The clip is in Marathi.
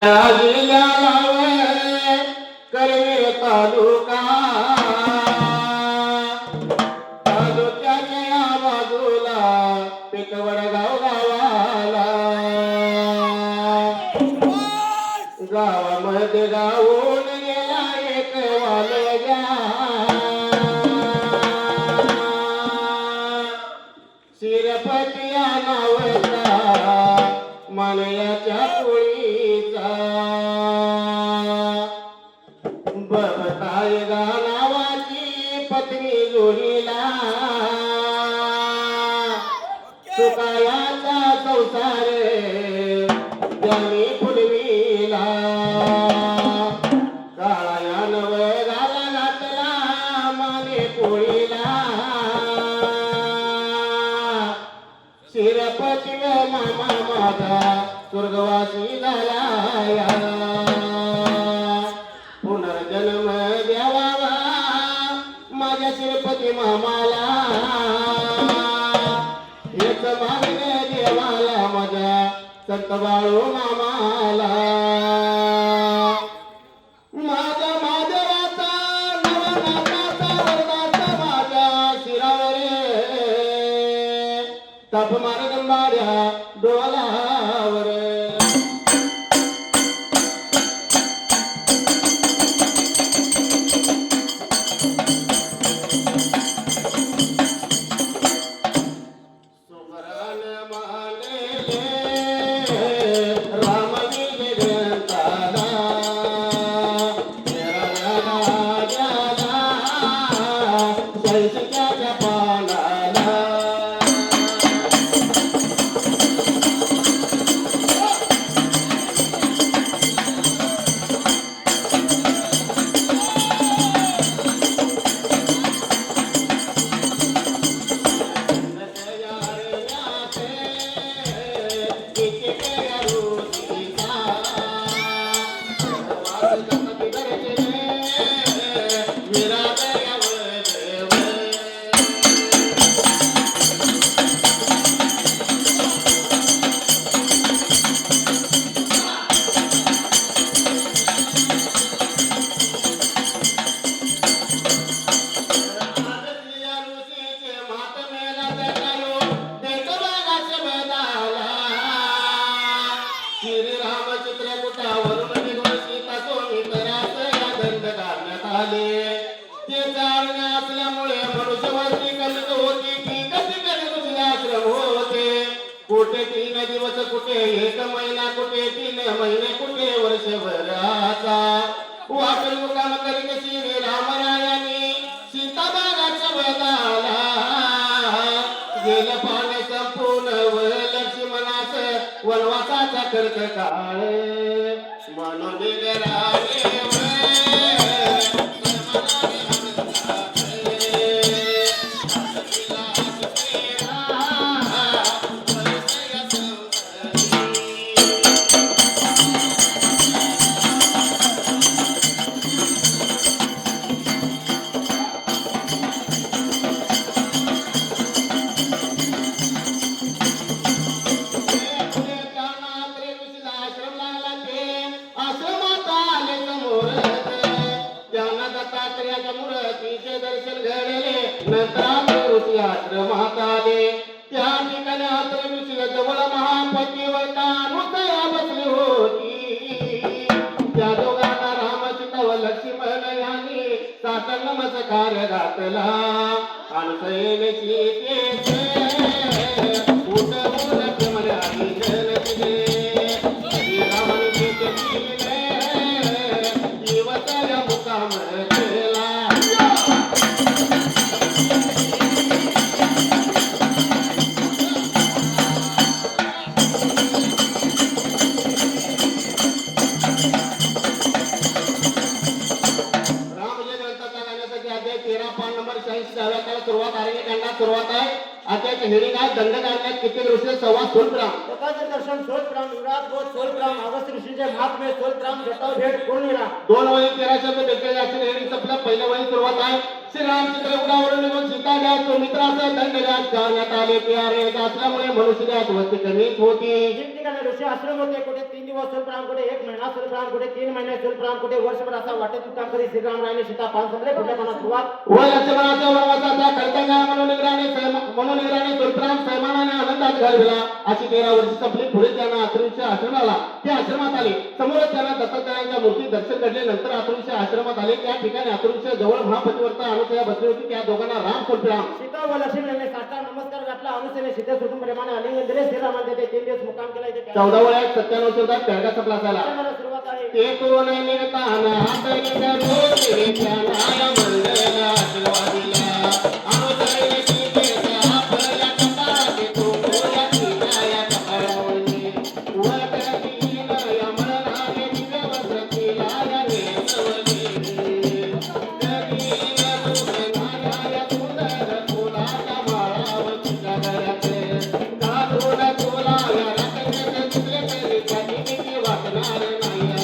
जिल्ह्याला करवीर तालुका तालुक्याच्या या बाजूला पिकवडगाव गावाला गावामध्ये गावून गेला एक वालग्या शिरपती या नावाचा मानयाच्या पोळीचा बबताई गा नावाची पत्नी जोडीला सुकायाचा संसार त्यांनी फुलविला काळाया नव घाला घातला माने पोळीला शिरपती मामा माझा स्वर्गवासी झाला पुनर्जन्म द्यावा माझ्या शिरपती मामाला हेच मागणे देवाला माझ्या संत बाळू मामाला माझ्या माधवाचा नवनाथाचा वरदाचा माझ्या शिरावर ताप मार गंबाड्या डोलावर असल्यामुळे मनुष्यवस्ती कमीच होती ती कशी कधी दुसरी आश्रम होते कुठे 3 दिवस कुठे 1 महिना कुठे 3 महिने कुठे वर्षभराचा वाटल मुकाम करीत श्री रामरायानी सीताबागाच्या वदाला गेलं पाणी संपूर्ण व लक्ष्मणास वनवासाचा कर्क काळ म्हणून निघाले मूर्तीचे दर्शन घडले नंतर आश्रमात आले त्या ठिकाणी आश्रम जवळ महापतिव्रता बसली होती त्या दोघांना राम सीता व लक्ष्मण यांनी साष्टांग नमस्कार घातला आणि सैन्याची उठवून प्रेमाने जीवताया मुकाम सुरुवात आहे. आता हेडिंग आहे दंड काढण्यात किती दृश्य संवाद 2 ग्राम लोकांचे दर्शन सोलग्राम युवराज बोध सोलग्राम अगस्त ऋषीचे महात्मे सोलग्राम जटाव भेट पूर्णिला 2 वळी 1342 याची रेडी संपल्या. पहिल्या वळी सुरुवात आहे. श्री रामचंद्र उडावरून निघून सीता द्या तो मित्राचा दंडराज करण्यात आले. प्यारे असल्यामुळे मनुष्यात वस्ती कमीच होती. तीन ठिकाणी ऋषी आश्रम होते. कुठे 3 दिवस सोलग्राम, कुठे 1 महिना सोलग्राम, कुठे 3 महिने सोलग्राम, कुठे वर्षभर असा वाटेतून काम करी श्रीराम राणे सीता पान संपले. पुढल्या पानात सुरुवात व लक्ष्मणाच्या वनवासाचा कर्तव्य मनोनिग्रहाने सोलग्राम सैमानाने आनंदात घालविला. अशी 13 वर्षे संपली. पुढे त्यांना अत्रुंश आश्रमाला ते आश्रमात आले. समोर त्यांना दत्तात्रयांच्या मूर्ती दर्शन घडले. नंतर अत्रुंश आश्रमात आले. त्या ठिकाणी अत्रुंश जवळ महापतिव्रता अनुसया बसली होती. त्या दोघांना राम सोलग्राम सीता व लक्ष्मण यांनी साष्टांग नमस्कार घातला. अनुसयाने सीते सुटून प्रेमाने आलिंगन दिले. श्रीरामाने ते 3 दिवस मुक्काम केला. इथे 14 वळ्यात 97 शब्दात पेडगा संपला असायला. सुरुवात आहे. ते कोण निघताना हाताने रोज त्याला मंडळ आशीर्वादिला. अनुसया सीतेचा आपल्या कपाळात तो कोऱ्याची माया कपाळावरती. वटदीन यमनाने दिवस केला या नेसवली. दीन सुखनाया सुंदर फुलाच्या माळावरती गगराचे. घालून तुला या रात्रीचे चित्रे तरी कधी किती वाटणार नाही.